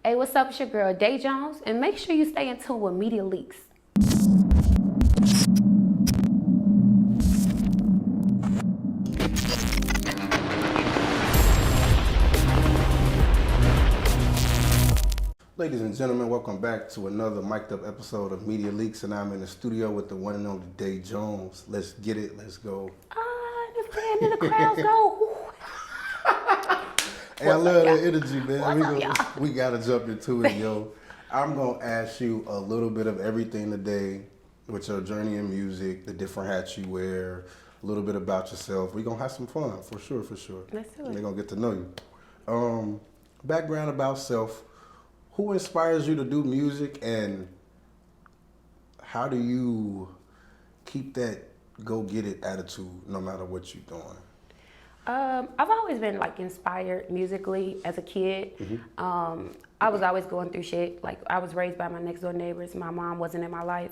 Hey, what's up? It's your girl, DaeJones, and make sure you stay in tune with Media Leaks. Ladies and gentlemen, welcome back to another mic'd up episode of Media Leaks, and I'm in the studio with the one and only DaeJones. Let's get it, let's go. The fan in the crowds go. Hey, I love that energy, man. We gotta jump into it, yo. I'm gonna ask you a little bit of everything today with your journey in music, the different hats you wear, a little bit about yourself. We're gonna have some fun, for sure. Let's do it. They're gonna get to know you. Background about self. Who inspires you to do music, and how do you keep that go-get-it attitude no matter what you're doing? I've always been inspired musically as a kid. Mm-hmm. I was always going through shit. Like, I was raised by my next door neighbors. My mom wasn't in my life.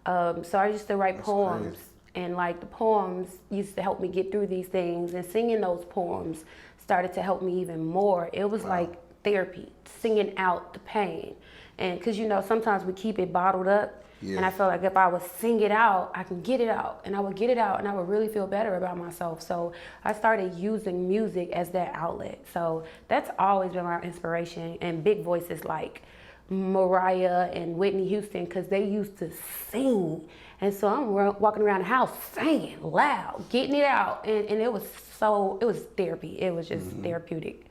So I used to write poems. Crazy. And the poems used to help me get through these things, and singing those poems started to help me even more. It was like therapy, singing out the pain. And because sometimes we keep it bottled up. Yeah. And I felt like if I would sing it out, I can get it out, and I would get it out, and I would really feel better about myself. So I started using music as that outlet. So that's always been my inspiration. And big voices like Mariah and Whitney Houston, because they used to sing. And so I'm walking around the house singing loud, getting it out. And it was therapy. It was just therapeutic.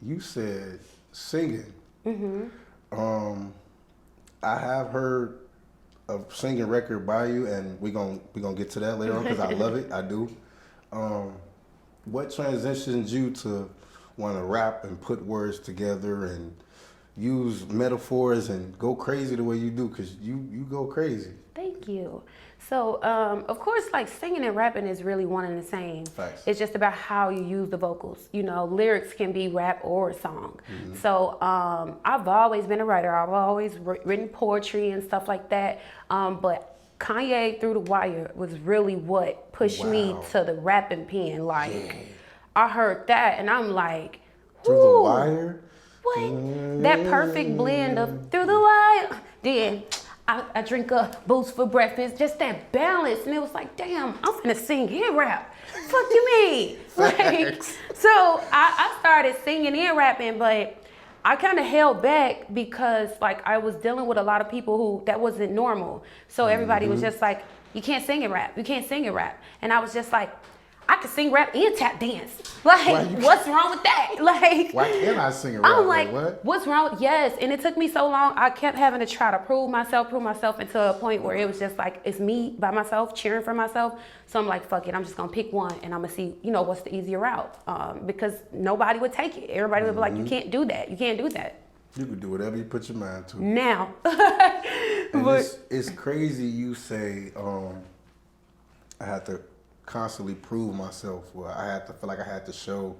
You said singing. Mm-hmm. I have heard a singing record by you, and we gonna get to that later on because I love it. I do. What transitioned you to want to rap and put words together and use metaphors and go crazy the way you do? Because you go crazy. Thank you. So, of course, singing and rapping is really one and the same. Facts. It's just about how you use the vocals. Lyrics can be rap or a song. Mm-hmm. So, I've always been a writer. I've always written poetry and stuff like that. But Kanye Through the Wire was really what pushed me to the rapping pen. I heard that and I'm like, Through the Wire? What? That perfect blend of Through the Wire. Then I drink a boost for breakfast, just that balance. And it was like, damn, I'm finna sing and rap. Fuck you mean? So I started singing and rapping, but I kind of held back because I was dealing with a lot of people that wasn't normal. So everybody was just like, you can't sing and rap. You can't sing and rap. And I was just like, I can sing, rap, and tap dance. What's wrong with that? Why can't I sing and rap? I'm like, what's wrong? Yes, and it took me so long. I kept having to try to prove myself until a point where it was just it's me by myself, cheering for myself. So I'm like, fuck it, I'm just gonna pick one, and I'm gonna see, what's the easier route. Because nobody would take it. Everybody would be like, you can't do that. You can't do that. You can do whatever you put your mind to. Now. And it's crazy you say, I had to constantly prove myself. I feel like I had to show.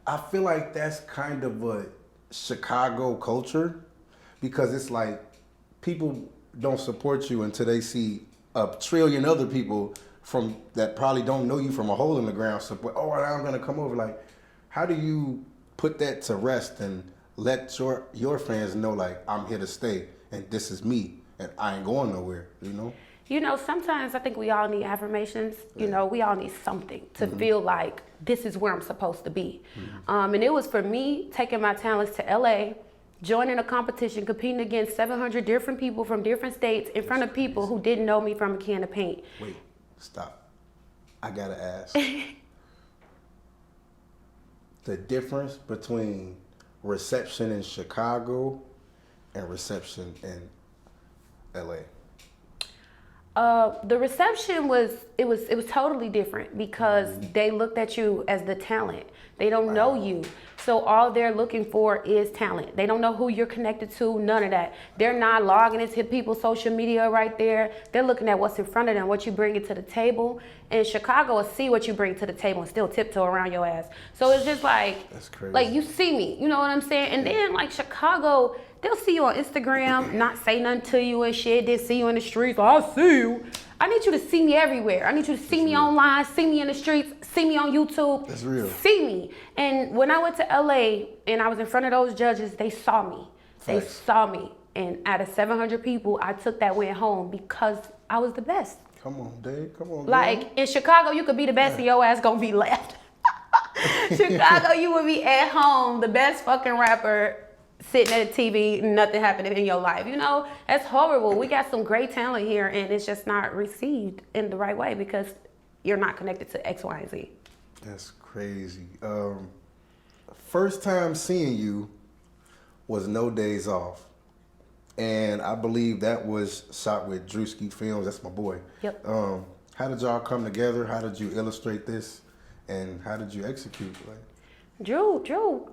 I feel like that's kind of a Chicago culture, because it's like people don't support you until they see a trillion other people from that probably don't know you from a hole in the ground support. Oh, I'm gonna come over. How do you put that to rest and let your fans know I'm here to stay and this is me and I ain't going nowhere, sometimes I think we all need affirmations. We all need something to feel like this is where I'm supposed to be. And it was for me taking my talents to LA, joining a competition, competing against 700 different people from different states in front of people who didn't know me from a can of paint. Wait, stop. I gotta ask. The difference between reception in Chicago and reception in LA. The reception was totally different because they looked at you as the talent. They don't know you. So all they're looking for is talent. They don't know who you're connected to, none of that. They're not logging into people's social media right there. They're looking at what's in front of them, what you bring to the table. And Chicago will see what you bring to the table and still tiptoe around your ass. So it's just that's crazy. You see me, you know what I'm saying? And then Chicago, they'll see you on Instagram, not say nothing to you and shit, then see you in the streets, I see you. I need you to see me everywhere. I need you to see me online, see me in the streets, see me on YouTube. That's real. See me. And when I went to LA and I was in front of those judges, they saw me. They saw me. And out of 700 people, I took that win home because I was the best. Come on, Dave. Come on, like, in Chicago, you could be the best and your ass gonna be left. Chicago, you would be at home, the best fucking rapper, sitting at a TV, nothing happening in your life. You know, that's horrible. We got some great talent here, and it's just not received in the right way because you're not connected to X, Y, and Z. That's crazy. First time seeing you was No Days Off. And I believe that was shot with Drewski Films. That's my boy. Yep. How did y'all come together? How did you illustrate this? And how did you execute? Like, Drew,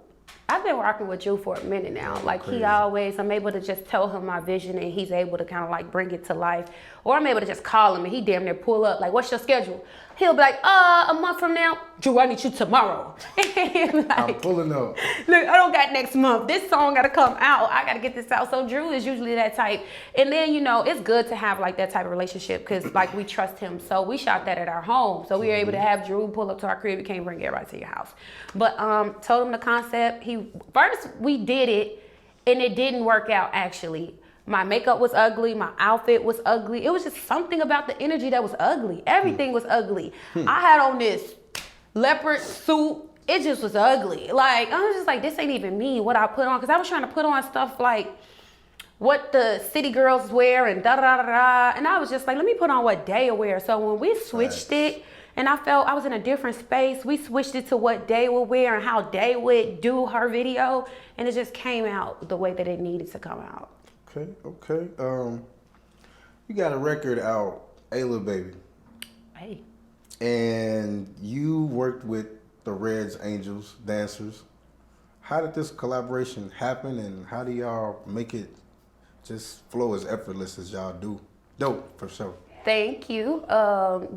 I've been rocking with Drew for a minute now. Like, crazy. I'm able to just tell him my vision and he's able to kind of like bring it to life. Or I'm able to just call him and he damn near pull up, like, what's your schedule? He'll be like, a month from now, Drew, I need you tomorrow. Like, I'm pulling up. Look, I don't got next month. This song got to come out. I got to get this out. So Drew is usually that type. And then, you know, it's good to have like that type of relationship because like we trust him. So we shot that at our home. So we were able to have Drew pull up to our crib. We can't bring everybody to your house. But told him the concept. First we did it and it didn't work out actually. My makeup was ugly. My outfit was ugly. It was just something about the energy that was ugly. Everything was ugly. I had on this leopard suit. It just was ugly. Like, I was just like, this ain't even me, what I put on. Because I was trying to put on stuff like what the city girls wear and da-da-da-da. And I was just like, let me put on what Day wear. So when we switched it, and I felt I was in a different space, we switched it to what Day would wear and how Day would do her video. And it just came out the way that it needed to come out. Okay. You got a record out, Ayla Baby. Hey. And you worked with the Reds Angels dancers. How did this collaboration happen and how do y'all make it just flow as effortless as y'all do? Dope, for sure. Thank you.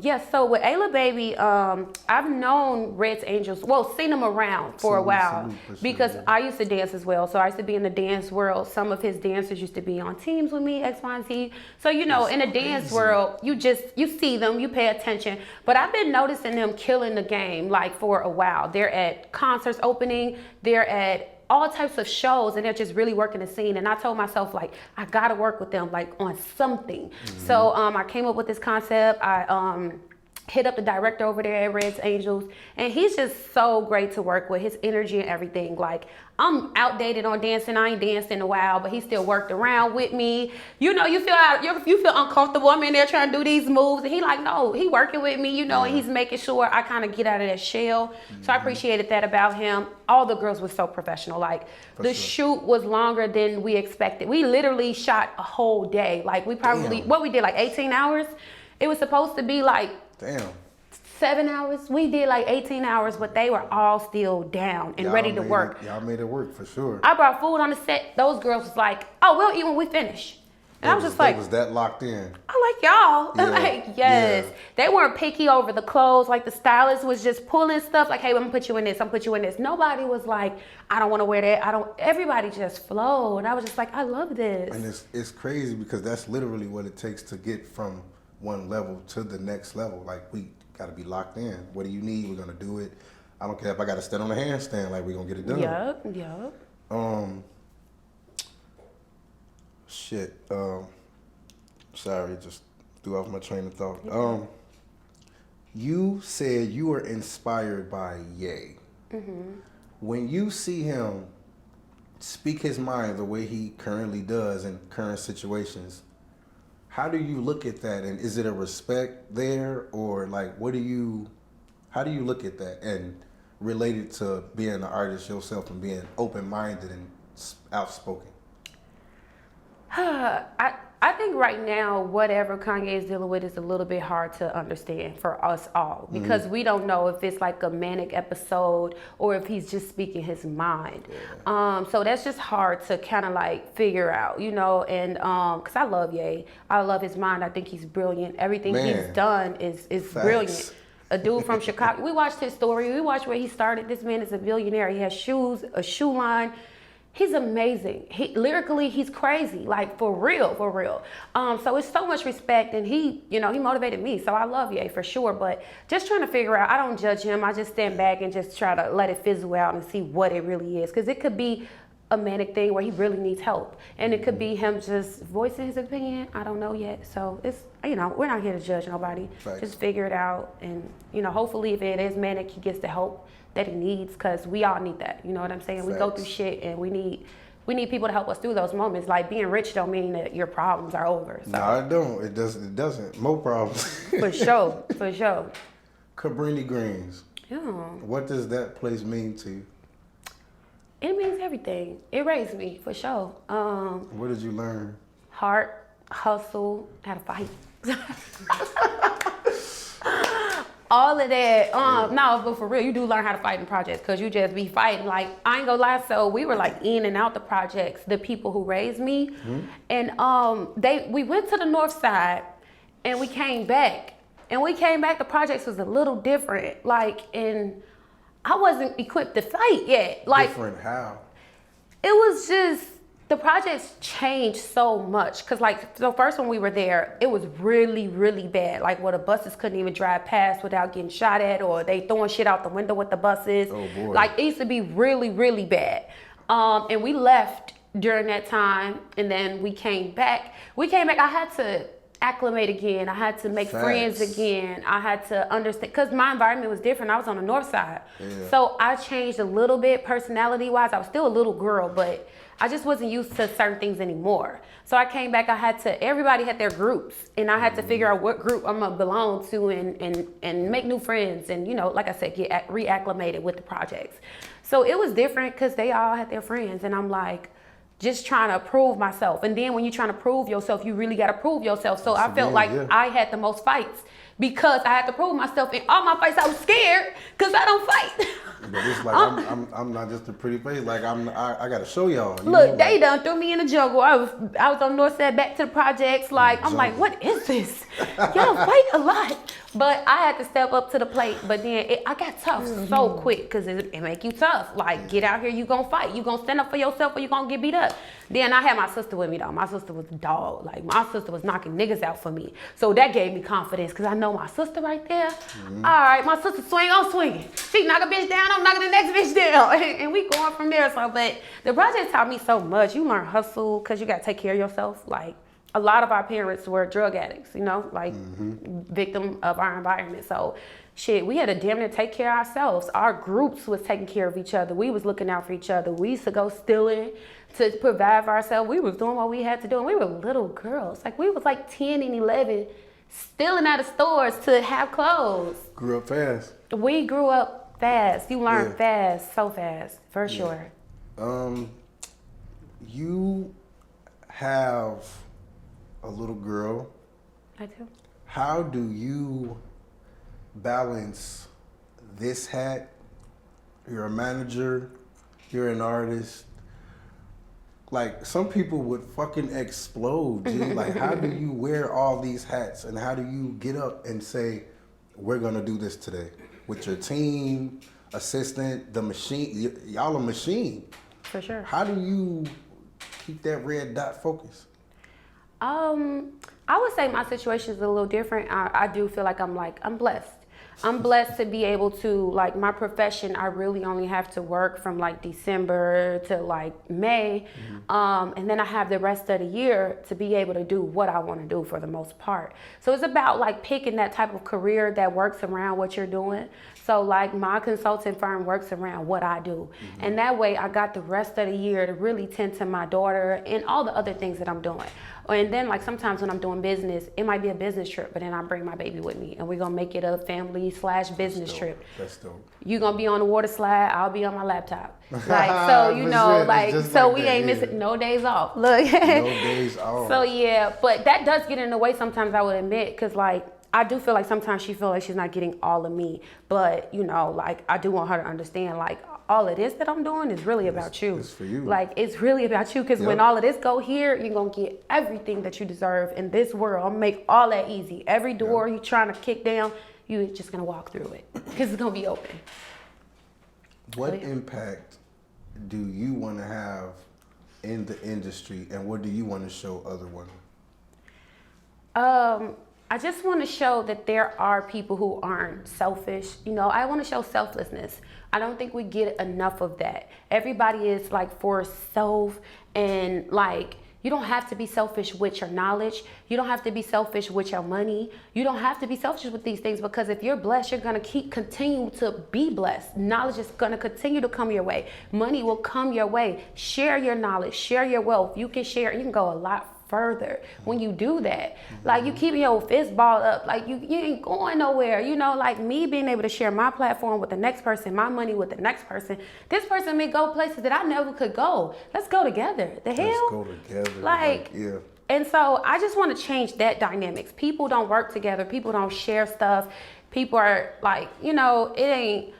Yes, so with Ayla Baby, I've known Reds Angels, well, seen them around for a while because I used to dance as well. So I used to be in the dance world. Some of his dancers used to be on teams with me, X, Y, and Z. So, you know, in the dance world, you see them, you pay attention. But I've been noticing them killing the game like for a while. They're at concerts opening, they're at all types of shows and they're just really working the scene. And I told myself like, I gotta work with them like on something. So I came up with this concept. I hit up the director over there at Reds Angels and he's just so great to work with, his energy and everything. Like I'm outdated on dancing. I ain't danced in a while, but he still worked around with me. You know, you feel uncomfortable. I'm in there trying to do these moves and he like, no, he working with me, you know, and he's making sure I kind of get out of that shell. So I appreciated that about him. All the girls were so professional. Like the shoot was longer than we expected. We literally shot a whole day. Like we probably, what we did, like 18 hours. It was supposed to be like 7 hours. We did like 18 hours, but they were all still down and ready to work. Y'all made it work for sure. I brought food on the set. Those girls was like, oh, we'll eat when we finish. And I was just like, was that locked in? I like y'all. I'm like, yes. Yeah. They weren't picky over the clothes. Like the stylist was just pulling stuff like, hey, I'm gonna put you in this. I'm gonna put you in this. Nobody was like, I don't want to wear that. Everybody just flowed. I was just like, I love this. And it's crazy because that's literally what it takes to get from one level to the next level. Like we gotta be locked in. What do you need? We're gonna do it. I don't care if I gotta stand on a handstand. Like we're gonna get it done. Yup. Sorry, just threw off my train of thought. You said you were inspired by Ye. When you see him speak his mind the way he currently does in current situations, how do you look at that? And is it a respect there or like, how do you look at that and relate it to being an artist yourself and being open-minded and outspoken? I think right now, whatever Kanye is dealing with is a little bit hard to understand for us all because we don't know if it's like a manic episode or if he's just speaking his mind. So that's just hard to kind of like figure out, you know, and because I love Ye. I love his mind. I think he's brilliant. Everything he's done is brilliant. A dude from Chicago. We watched his story. We watched where he started. This man is a billionaire. He has shoes, a shoe line. He's amazing. Lyrically, he's crazy, like for real. So it's so much respect, and he motivated me. So I love Ye for sure. But just trying to figure out, I don't judge him. I just stand back and just try to let it fizzle out and see what it really is. Because it could be a manic thing where he really needs help, and it could be him just voicing his opinion. I don't know yet. So it's, we're not here to judge nobody. Right. Just figure it out, and hopefully if it is manic, he gets the help that he needs, because we all need that. You know what I'm saying? Facts. We go through shit, and we need people to help us through those moments. Like, being rich don't mean that your problems are over. So. No, it don't. It doesn't. More problems. For sure. Cabrini Greens. Yeah. What does that place mean to you? It means everything. It raised me, for sure. What did you learn? Heart, hustle, how to fight. All of that. No, but for real, you do learn how to fight in projects, because you just be fighting. Like, I ain't gonna lie, so we were like in and out the projects, the people who raised me. And we went to the north side, and we came back. The projects was a little different. Like, and I wasn't equipped to fight yet. Like, different how? It was just, the projects changed so much. Cause like, the first when we were there, it was really, really bad. Like, where the buses couldn't even drive past without getting shot at, or they throwing shit out the window with the buses. Oh boy. Like, it used to be really, really bad. And we left during that time, and then we came back. I had to acclimate again. I had to make friends again. I had to understand, because my environment was different. I was on the north side. Yeah. So I changed a little bit personality wise. I was still a little girl, but I just wasn't used to certain things anymore. So I came back, everybody had their groups, and I had to figure out what group I'm gonna belong to, and make new friends, and like I said, get reacclimated with the projects. So it was different, because they all had their friends, and I'm like, just trying to prove myself. And then when you're trying to prove yourself, you really got to prove yourself. So I felt like I had the most fights, because I had to prove myself. In all my fights, I was scared, because I don't fight. But it's like, I'm not just a pretty face. Like, I got to show y'all. Look, they done threw me in the jungle. I was on the north side, back to the projects. Like, I'm like, what is this? Y'all fight a lot. But I had to step up to the plate. But then I got tough so quick, because it make you tough. Like, get out here, you gonna fight. You gonna stand up for yourself, or you gonna get beat up. Then I had my sister with me, though. My sister was a dog. Like, my sister was knocking niggas out for me. So that gave me confidence, because I know my sister right there. All right, my sister swing, I'm swinging. She knock a bitch down, I'm knocking the next bitch down. And we going from there. So, but the project taught me so much. You learn hustle, because you got to take care of yourself. Like, a lot of our parents were drug addicts, like victim of our environment. So shit, we had to damn near take care of ourselves. Our groups was taking care of each other. We was looking out for each other. We used to go stealing to provide for ourselves. We was doing what we had to do. And we were little girls. Like, we was like 10 and 11, stealing out of stores to have clothes. Grew up fast. We grew up fast. You learn fast, so fast, for sure. You have a little girl. I do. How do you balance this hat? You're a manager, you're an artist. Like, some people would fucking explode, G. Like, how do you wear all these hats, and how do you get up and say, we're gonna do this today? With your team, assistant, the machine, y'all a machine. For sure. How do you keep that red dot focused? I would say my situation is a little different. I do feel like I'm blessed. I'm blessed to be able to, like, my profession, I really only have to work from like December to like May. And then I have the rest of the year to be able to do what I want to do for the most part. So it's about like picking that type of career that works around what you're doing. So like my consulting firm works around what I do. And that way I got the rest of the year to really tend to my daughter and all the other things that I'm doing. And then like sometimes when I'm doing business, it might be a business trip, but then I bring my baby with me and we're gonna make it a family/business trip. That's dope. You gonna be on the water slide, I'll be on my laptop. Like, so you know, like, so like we ain't missing no days off. Look. No days off. So yeah, but that does get in the way sometimes, I would admit, cause like, I do feel like sometimes she feels like she's not getting all of me, but you know, like I do want her to understand, like all of this that I'm doing is really about you. It's for you. Like it's really about you, because when all of this go here, you're gonna get everything that you deserve in this world. I'm gonna make all that easy. Every door you trying to kick down, you just gonna walk through it, because it's gonna be open. What impact do you want to have in the industry, and what do you want to show other women? I just want to show that there are people who aren't selfish. You know, I want to show selflessness. I don't think we get enough of that. Everybody is like for self, and like, you don't have to be selfish with your knowledge. You don't have to be selfish with your money. You don't have to be selfish with these things, because if you're blessed, you're going to continue to be blessed. Knowledge is going to continue to come your way. Money will come your way. Share your knowledge, share your wealth. You can share, you can go a lot further when you do that. Like, you keep your fist balled up, like you ain't going nowhere. You know, like me being able to share my platform with the next person, my money with the next person. This person may go places that I never could go. Let's go together. The hell? Let's go together. Like, yeah. And so I just want to change that dynamics. People don't work together. People don't share stuff. People are like, you know, it ain't,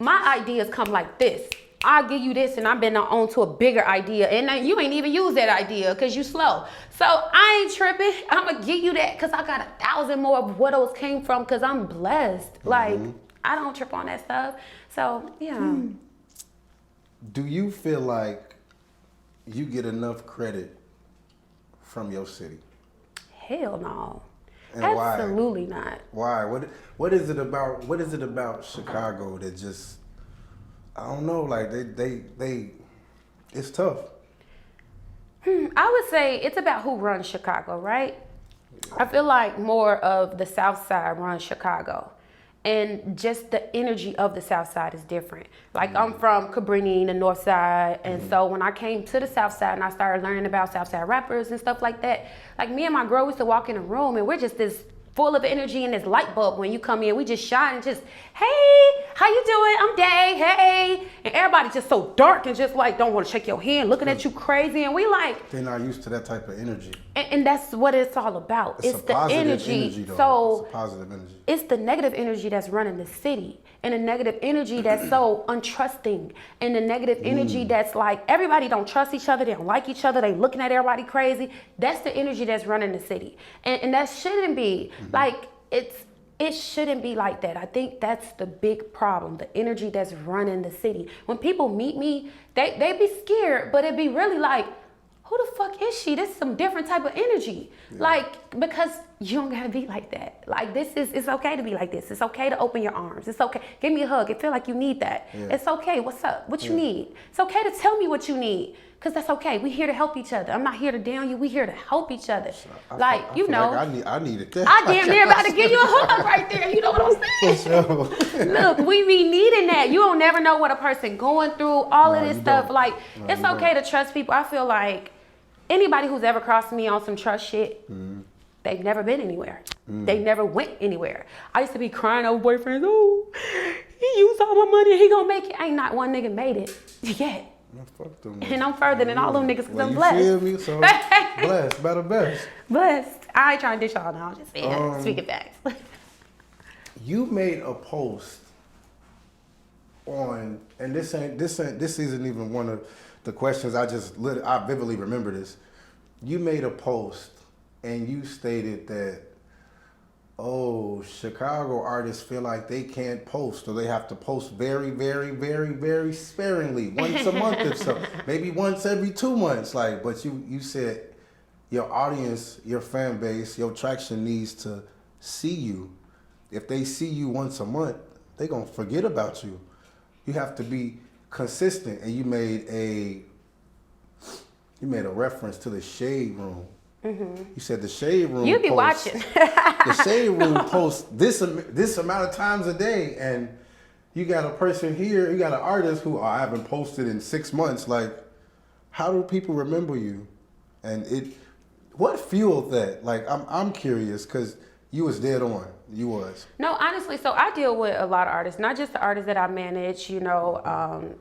my ideas come like this. I'll give you this, and I've been on to a bigger idea, and then you ain't even use that idea because you slow. So I ain't tripping. I'm gonna give you that because I got 1,000 more of what those came from, because I'm blessed. Like, I don't trip on that stuff. So yeah. Do you feel like you get enough credit from your city? Hell no. And absolutely not. Why? What is it about? What is it about Chicago that just, I don't know, like they it's tough. I would say it's about who runs Chicago, right? Yeah. I feel like more of the South Side runs Chicago, and just the energy of the South Side is different. Like, I'm from Cabrini, the North Side, and so when I came to the South Side and I started learning about South Side rappers and stuff like that, like, me and my girl used to walk in a room and we're just this full of energy and this light bulb. When you come in, we just shine and just, hey, how you doing? I'm Dae, hey. And everybody's just so dark and just like, don't want to shake your hand, looking at you crazy. And we like, they're not used to that type of energy. And that's what it's all about. It's the energy. Though. So it's a positive energy. It's the negative energy that's running the city, and the negative energy that's so untrusting, and the negative energy that's like, everybody don't trust each other, they don't like each other, they looking at everybody crazy. That's the energy that's running the city. And that shouldn't be. Like, it shouldn't be like that. I think that's the big problem, the energy that's running the city. When people meet me, they be scared, but it'd be really like, who the fuck is she? This is some different type of energy. Yeah. Like, because you don't gotta be like that. Like, it's okay to be like this. It's okay to open your arms. It's okay. Give me a hug. It feel like you need that. Yeah. It's okay. What's up? What you need? It's okay to tell me what you need. Because that's okay. We here to help each other. I'm not here to down you. We here to help each other. I feel like I needed that. I damn near about to give you a hug right there. You know what I'm saying? Look, we be needing that. You don't never know what a person going through. All of this stuff. Like, it's okay to trust people. I feel like anybody who's ever crossed me on some trust shit, they've never been anywhere. They never went anywhere. I used to be crying over boyfriends. Oh, he used all my money. He gonna make it. Ain't not one nigga made it yet. Fuck them. And I'm further than all them niggas because I'm blessed. You feel me? So blessed, better best. Blessed. I ain't trying to dish y'all now. I'm just saying, speaking facts. You made a post on, and this isn't even one of the questions. I vividly remember this. You made a post and you stated that, oh, Chicago artists feel like they can't post, or they have to post very, very, very, very sparingly, once a month or so, maybe once every 2 months. Like, but you said your audience, your fan base, your traction needs to see you. If they see you once a month, they gonna forget about you. You have to be consistent. And you made a reference to the Shade Room. You said the Shade Room. You be watching. The Shade Room posts this amount of times a day, and you got a person here, you got an artist who I haven't posted in 6 months. Like, how do people remember you? And what fueled that? Like, I'm curious, because you was dead on. You was. No, honestly, so I deal with a lot of artists, not just the artists that I manage. You know,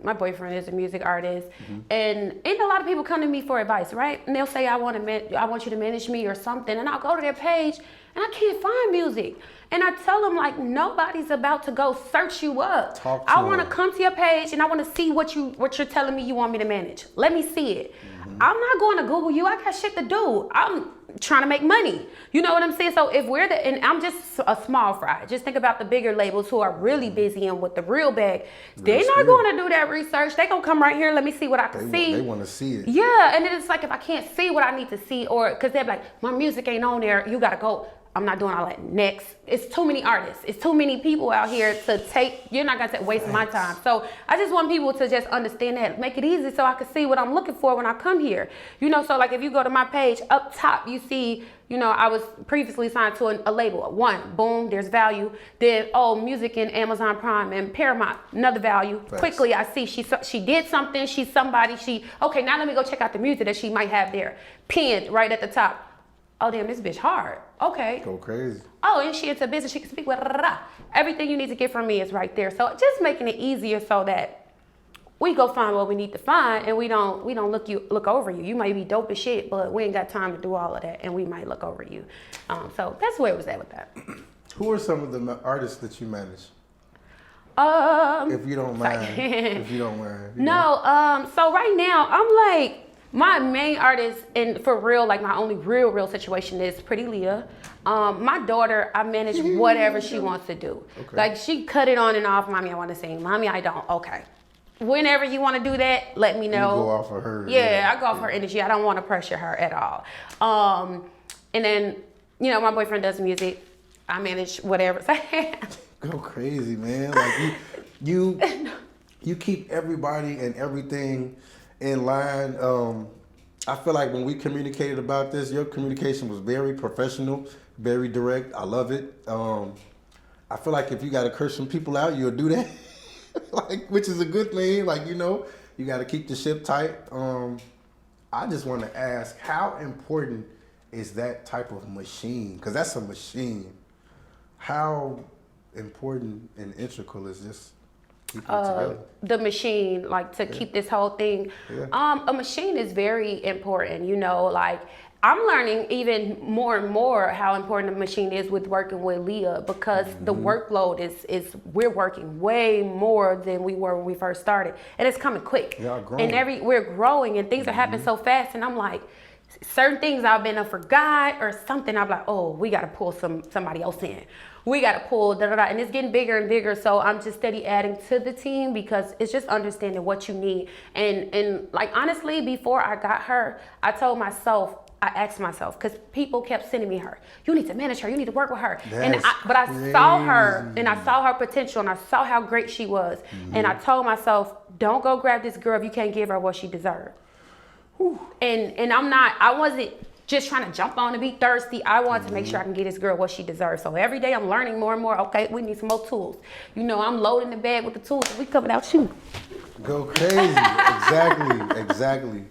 my boyfriend is a music artist, and a lot of people come to me for advice, right? And they'll say, I want you to manage me or something, and I'll go to their page, and I can't find music. And I tell them, like, nobody's about to go search you up. I want to come to your page, and I want to see what you're telling me you want me to manage. Let me see it. I'm not going to Google you. I got shit to do. I'm trying to make money. You know what I'm saying? So if and I'm just a a small fry. Just think about the bigger labels who are really busy and with the real bag. They're That's not true. going to do that research. They're going to come right here. Let me see what I can see. They want to see it. Yeah, and then it's like if I can't see what I need to see, or because they're like, my music ain't on there, you got to go. I'm not doing all that. Next. It's too many artists. It's too many people out here to take. You're not going to waste my time. So I just want people to just understand that. Make it easy so I can see what I'm looking for when I come here. You know, so like if you go to my page, up top, you see, you know, I was previously signed to a label. One, boom, there's value. Then, music in Amazon Prime and Paramount, another value. Thanks. Quickly, I see she did something. She's somebody. Okay, now let me go check out the music that she might have there. Pinned right at the top. Oh, damn, this bitch hard. Okay. Go crazy. Oh, and she into business. She can speak with everything you need to get from me is right there. So just making it easier so that we go find what we need to find, and we don't look over you. You might be dope as shit, but we ain't got time to do all of that, and we might look over you. So that's where it was at with that. Who are some of the artists that you manage? If you don't mind. If you don't mind. No. So right now I'm like, my main artist, and for real, like my only real situation is PrettyLiyah. My daughter, I manage whatever she wants to do. Okay. Like she cut it on and off. Mommy, I want to sing. Mommy, I don't. Okay. Whenever you want to do that, let me know. You go off of her. Yeah, I go off her energy. I don't want to pressure her at all. And then, you know, my boyfriend does music. I manage whatever. Go crazy, man. Like you keep everybody and everything in line. I feel like when we communicated about this, your communication was very professional, very direct. I love it. I feel like if you got to curse some people out, you'll do that. Like, which is a good thing. Like, you know, you got to keep the ship tight. I just want to ask, how important is that type of machine? Because that's a machine. How important and integral is this? The machine, like to keep this whole thing. Yeah. A machine is very important, you know, like I'm learning even more and more how important the machine is with working with Leah, because the workload is we're working way more than we were when we first started, and it's coming quick. Yeah, growing. And we're growing, and things are happening so fast, and I'm like, certain things I've been forgot or something, I'm like, oh, we got to pull somebody else in. We got to pull and it's getting bigger and bigger. So I'm just steady adding to the team, because it's just understanding what you need. And like, honestly, before I got her, I asked myself, because people kept sending me her. You need to manage her. You need to work with her. But I saw her, and I saw her potential, and I saw how great she was. And I told myself, don't go grab this girl if you can't give her what she deserved. And I wasn't just trying to jump on and be thirsty. I wanted to make sure I can get this girl what she deserves. So every day I'm learning more and more. Okay, we need some more tools. You know, I'm loading the bag with the tools. We coming out shooting. Go crazy. Exactly.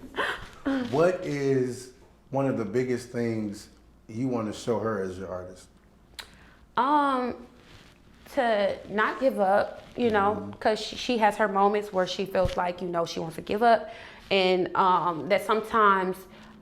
What is one of the biggest things you want to show her as your artist? To not give up, you know, because she has her moments where she feels like, you know, she wants to give up. And that sometimes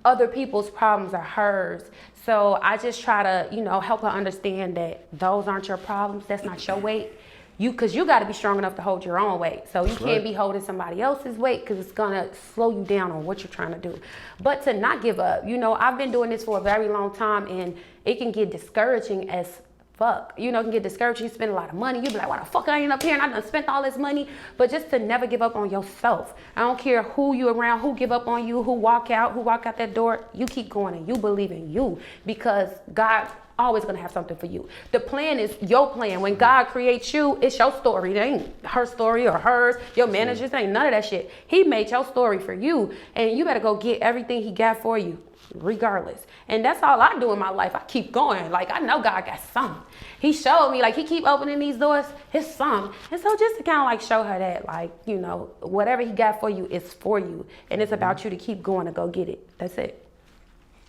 other people's problems are hers. So I just try to, you know, help her understand that those aren't your problems. That's not your weight. Because you got to be strong enough to hold your own weight. So you can't be holding somebody else's weight, because it's going to slow you down on what you're trying to do. But to not give up, you know, I've been doing this for a very long time, and it can get discouraging as fuck. You know, it can get discouraging. You spend a lot of money. You be like, why the fuck I ain't up here and I done spent all this money? But just to never give up on yourself. I don't care who you around, who give up on you, who walk out that door. You keep going and you believe in you, because God always gonna have something for you. The plan is your plan. When God creates you, it's your story. It ain't her story or hers, your manager's, ain't none of that shit. He made your story for you, and you better go get everything he got for you, regardless. And that's all I do in my life. I keep going. Like, I know God got something. He showed me, like, he keep opening these doors, his something. And so just to kind of like show her that, like, you know, whatever he got for you is for you, and it's about you to keep going to go get it. That's it.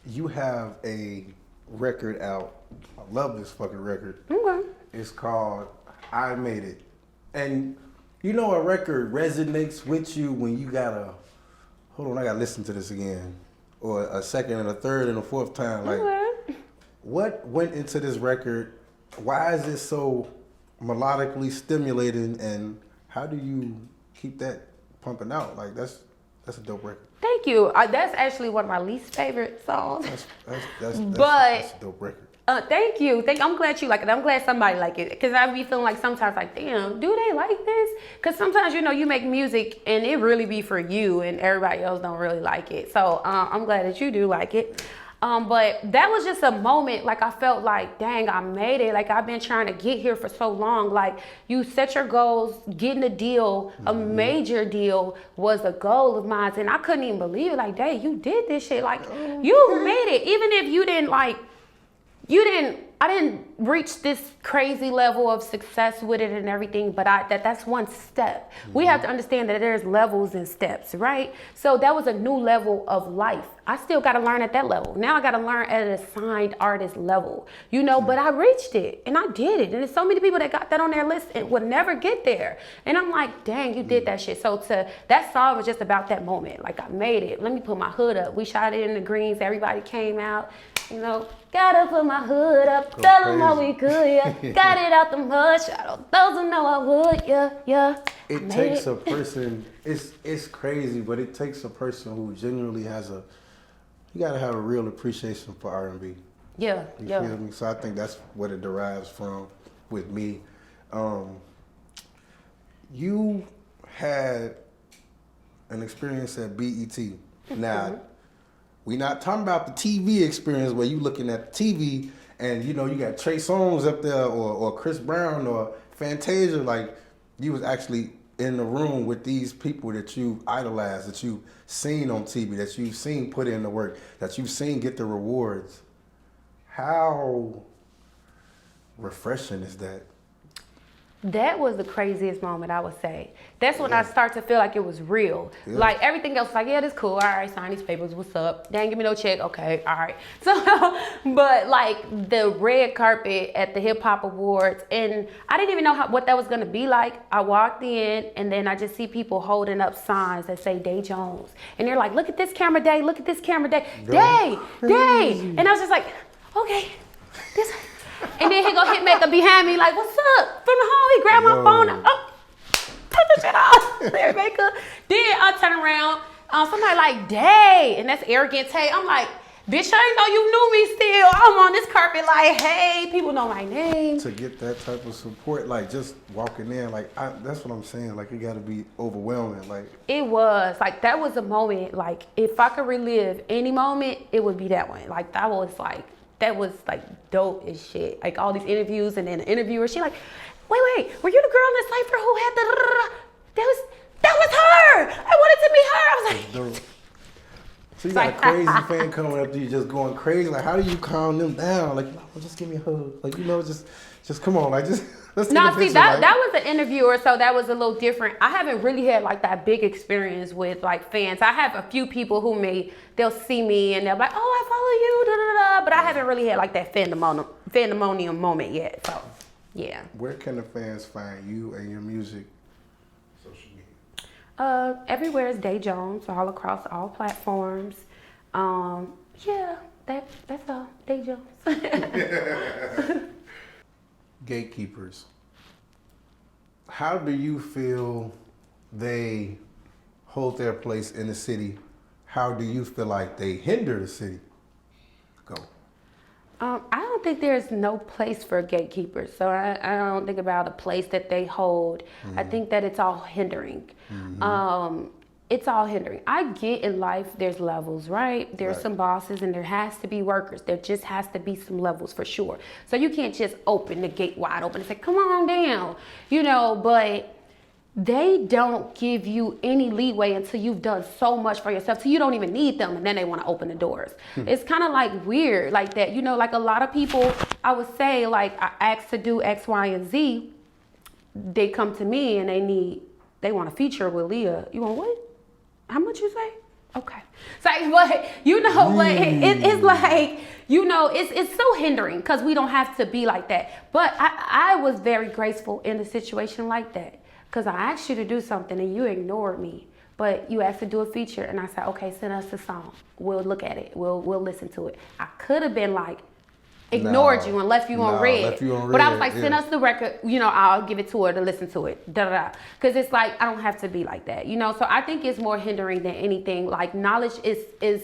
You have a record out. I love this fucking record. Okay. It's called I Made It. And you know, a record resonates with you when you gotta, hold on, I gotta listen to this again. Or a second and a third and a fourth time. Like, what went into this record? Why is it so melodically stimulating, and how do you keep that pumping out? Like, that's a dope record. Thank you. That's actually one of my least favorite songs. That's a dope record. Thank you. I'm glad you like it. I'm glad somebody like it. Because I be feeling like sometimes like, damn, do they like this? Because sometimes, you make music and it really be for you and everybody else don't really like it. So I'm glad that you do like it. But that was just a moment, like I felt like, dang, I made it. Like I've been trying to get here for so long. Like you set your goals, getting a deal, a major deal was a goal of mine. And I couldn't even believe it. Like, dang, you did this shit. Like you made it. Even if you didn't I didn't reach this crazy level of success with it and everything, but that's one step. We have to understand that there's levels and steps, right? So that was a new level of life. I still got to learn at that level. Now I got to learn at an assigned artist level, but I reached it and I did it. And there's so many people that got that on their list and would never get there. And I'm like, dang, you did that shit. So that song was just about that moment. Like I made it. Let me put my hood up. We shot it in the greens. Everybody came out. Gotta put my hood up, tell them how we could, yeah. Got it out the mud, shot all those who know I would, yeah. It takes a person, it's crazy, but it takes a person who genuinely you gotta have a real appreciation for R&B. Yeah, you feel me? So I think that's what it derives from with me. You had an experience at BET. Now, we not talking about the TV experience where you looking at the TV and you got Trey Songz up there or Chris Brown or Fantasia. Like you was actually in the room with these people that you idolize, that you've seen on TV, that you've seen put in the work, that you've seen get the rewards. How refreshing is that? That was the craziest moment, I would say. That's when I start to feel like it was real. Yeah. Like everything else, like, yeah, this cool. All right, sign these papers. What's up? They ain't give me no check. Okay, all right. So, but like the red carpet at the Hip Hop Awards, and I didn't even know what that was gonna be like. I walked in, and then I just see people holding up signs that say DaeJones, and they're like, "Look at this camera, Day. Look at this camera, Day. Day, Day." And I was just like, okay, this. And then he go Hitmaker behind me like, "What's up?" From the home, he grabbed my phone. Oh, put the shit off. Hitmaker. Then I turn around, somebody like, "Day," and that's arrogant Tay. I'm like, bitch, I didn't know you knew me still. I'm on this carpet like, hey, people know my name. To get that type of support, like just walking in, like that's what I'm saying. Like it got to be overwhelming. Like it was like that was a moment. Like if I could relive any moment, it would be that one. Like that was like dope as shit. Like all these interviews, and then the interviewer, she like, wait, were you the girl in the cipher who had the? That was her. I wanted to meet her. I was like. So you got a crazy fan coming up to you, just going crazy. Like, how do you calm them down? Like, just give me a hug. Like, just come on. Like, just let's take a picture. See, that was an interviewer, so that was a little different. I haven't really had like that big experience with like fans. I have a few people who they'll see me and they're like, "Oh, I follow you," but I haven't really had like that fandemonium moment yet. So, yeah. Where can the fans find you and your music? Everywhere is DaeJones, all across all platforms. Yeah, that's all. DaeJones. Gatekeepers. How do you feel they hold their place in the city? How do you feel like they hinder the city? Go. I don't think there's no place for gatekeepers. So I don't think about a place that they hold. Mm-hmm. I think that it's all hindering. Mm-hmm. It's all hindering. I get in life, there's levels, right? There's some bosses and there has to be workers. There just has to be some levels for sure. So you can't just open the gate wide open and say, come on down, but they don't give you any leeway until you've done so much for yourself, so you don't even need them, and then they want to open the doors. It's kind of like weird like that, like a lot of people, I would say, like I ask to do X, Y, and Z, they come to me and they want a feature with Leah. You want what? How much you say? Okay. So, but it's like, it's so hindering because we don't have to be like that. But I was very graceful in a situation like that. Because I asked you to do something and you ignored me, but you asked to do a feature and I said, okay, send us a song. We'll look at it. We'll listen to it. I could have been like, ignored you and left you on red. But I was like, send us the record, I'll give it to her to listen to it. Because it's like, I don't have to be like that, So I think it's more hindering than anything. Like knowledge is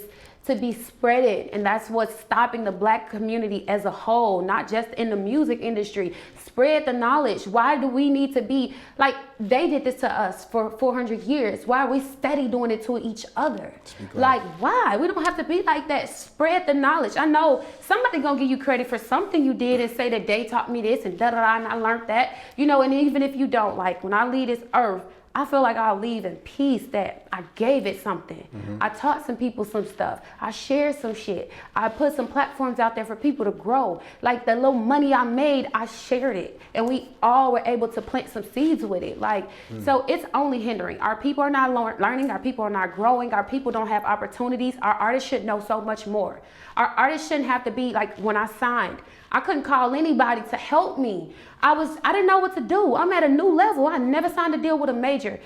to be spreaded, and that's what's stopping the Black community as a whole, not just in the music industry. Spread the knowledge. Why do we need to be like they did this to us for 400 years? Why are we steady doing it to each other? Like, why? We don't have to be like that. Spread the knowledge. I know somebody gonna give you credit for something you did and say that they taught me this and da-da-da, and I learned that, you know. And even if you don't, like, when I leave this earth, I feel like I'll leave in peace that I gave it something. I taught some people some stuff. I shared some shit. I put some platforms out there for people to grow. Like, the little money I made, I shared it. And we all were able to plant some seeds with it. Like, so it's only hindering. Our people are not learning. Our people are not growing. Our people don't have opportunities. Our artists should know so much more. Our artists shouldn't have to be like when I signed. I couldn't call anybody to help me. I didn't know what to do. I'm at a new level. I never signed a deal with a major.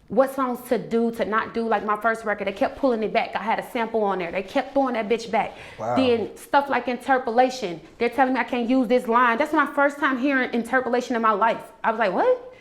What songs to do, to not do. Like my first record, they kept pulling it back. I had a sample on there. They kept throwing that bitch back. Wow. Then stuff like interpolation. They're telling me I can't use this line. That's my first time hearing interpolation in my life. I was like, what?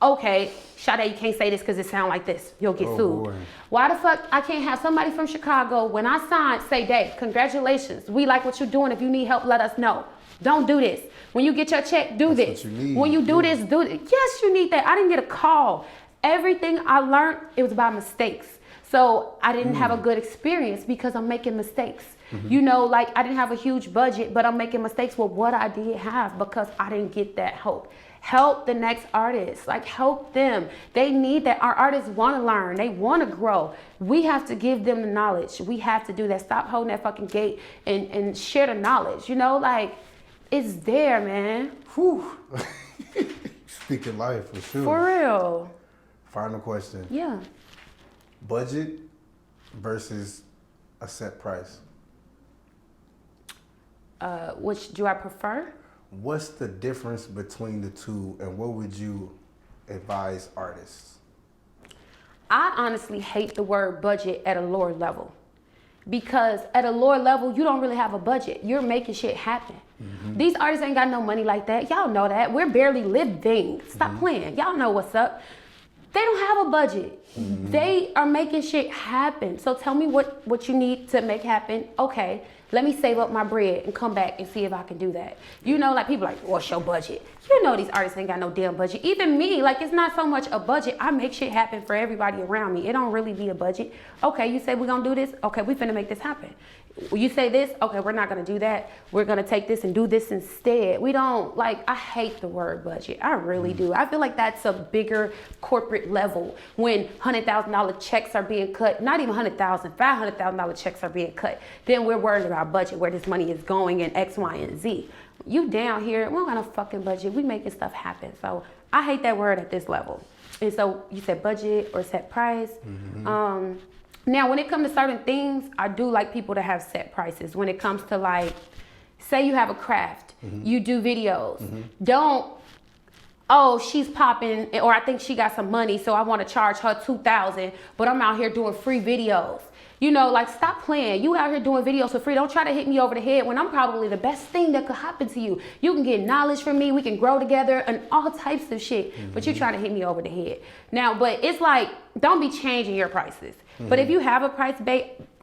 Okay, Sade, you can't say this because it sounds like this. You'll get sued. Boy. Why the fuck I can't have somebody from Chicago, when I signed, say, Dae, congratulations. We like what you're doing. If you need help, let us know. Don't do this. When you get your check, do That's this. what you need. When you do this, do this. Yes, you need that. I didn't get a call. Everything I learned, it was by mistakes. So I didn't have a good experience because I'm making mistakes. You know, like I didn't have a huge budget, but I'm making mistakes with what I did have because I didn't get that help. Help the next artist, like help them. They need that. Our artists want to learn. They want to grow. We have to give them the knowledge. We have to do that. Stop holding that fucking gate and share the knowledge. You know, like it's there, man. Whew. Speaking life for sure. For real. Final question. Yeah. Budget versus a set price. Which do I prefer? What's the difference between the two, and what would you advise artists? I honestly hate the word budget at a lower level, because at a lower level, you don't really have a budget. You're making shit happen. These artists ain't got no money like that. Y'all know that. We're barely living. Stop playing. Y'all know what's up. They don't have a budget. They are making shit happen. So tell me what you need to make happen. Okay, let me save up my bread and come back and see if I can do that. You know, like people like, what's your budget? You know these artists ain't got no damn budget. Even me, like it's not so much a budget. I make shit happen for everybody around me. It don't really be a budget. Okay, you say we're gonna do this? Okay, we finna make this happen. You say this? Okay, we're not gonna do that. We're gonna take this and do this instead. We don't, like, I hate the word budget. I really do. I feel like that's a bigger corporate level when $100,000 checks are being cut, not even $100,000, $500,000 checks are being cut. Then we're worried about budget, where this money is going and X, Y, and Z. You down here, we don't got no fucking budget. We making stuff happen. So I hate that word at this level. And so you said budget or set price. Now, when it comes to certain things, I do like people to have set prices. When it comes to, like, say you have a craft, you do videos. Don't, oh, she's popping, or I think she got some money, so I want to charge her $2,000, but I'm out here doing free videos. You know, like, stop playing. You out here doing videos for free. Don't try to hit me over the head when I'm probably the best thing that could happen to you. You can get knowledge from me. We can grow together and all types of shit. But you're trying to hit me over the head. Now, but it's like, don't be changing your prices. But if you have a price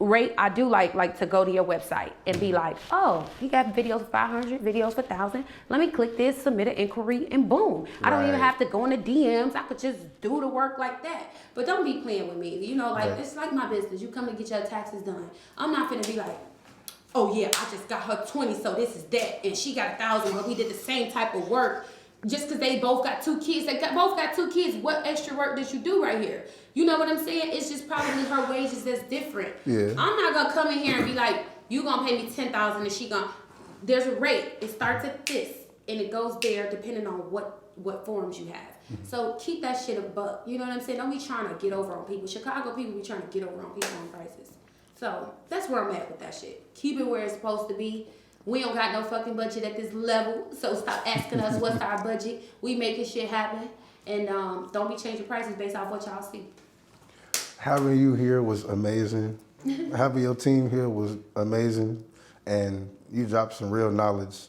rate, I do like to go to your website and be like, oh, you got videos for 500, videos for 1,000. Let me click this, submit an inquiry, and boom. I don't even have to go in the DMs. I could just do the work like that. But don't be playing with me. You know, like, it's like my business. You come to get your taxes done. I'm not finna be like, oh yeah, I just got her 20, so this is that. And she got 1,000, but we did the same type of work. Just because they both got 2 kids, both got 2 kids, what extra work did you do right here? You know what I'm saying? It's just probably her wages that's different. Yeah. I'm not going to come in here and be like, you going to pay me $10,000 and she going to, there's a rate. It starts at this and it goes there depending on what forms you have. So keep that shit a buck. You know what I'm saying? Don't be trying to get over on people. Chicago people be trying to get over on people on prices. So that's where I'm at with that shit. Keep it where it's supposed to be. We don't got no fucking budget at this level, so stop asking us what's our budget. We making shit happen, and don't be changing prices based off what y'all see. Having you here was amazing. Having your team here was amazing, and you dropped some real knowledge.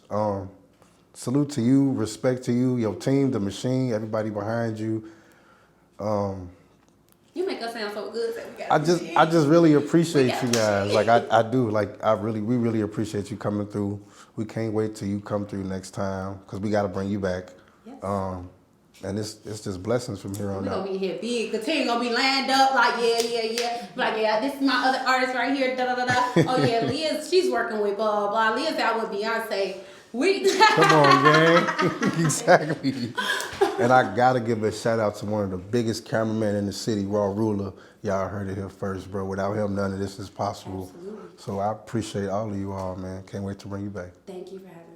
Salute to you, respect to you, your team, the machine, everybody behind you. You make make us sound so good. So I just really appreciate you guys. Like I do. Like we really appreciate you coming through. We can't wait till you come through next time because we got to bring you back. Yes. And it's just blessings from here on out. We're gonna be here big. The team gonna be lined up like yeah. Like yeah, this is my other artist right here. Da da da da. Oh yeah, Leah's she's working with blah blah. Leah's out with Beyonce. Come on, gang. Exactly. And I gotta give a shout out to one of the biggest cameramen in the city, Raw Ruler. Y'all heard it here first, bro. Without him, none of this is possible. Absolutely. So I appreciate all of you all, man. Can't wait to bring you back. Thank you for having me.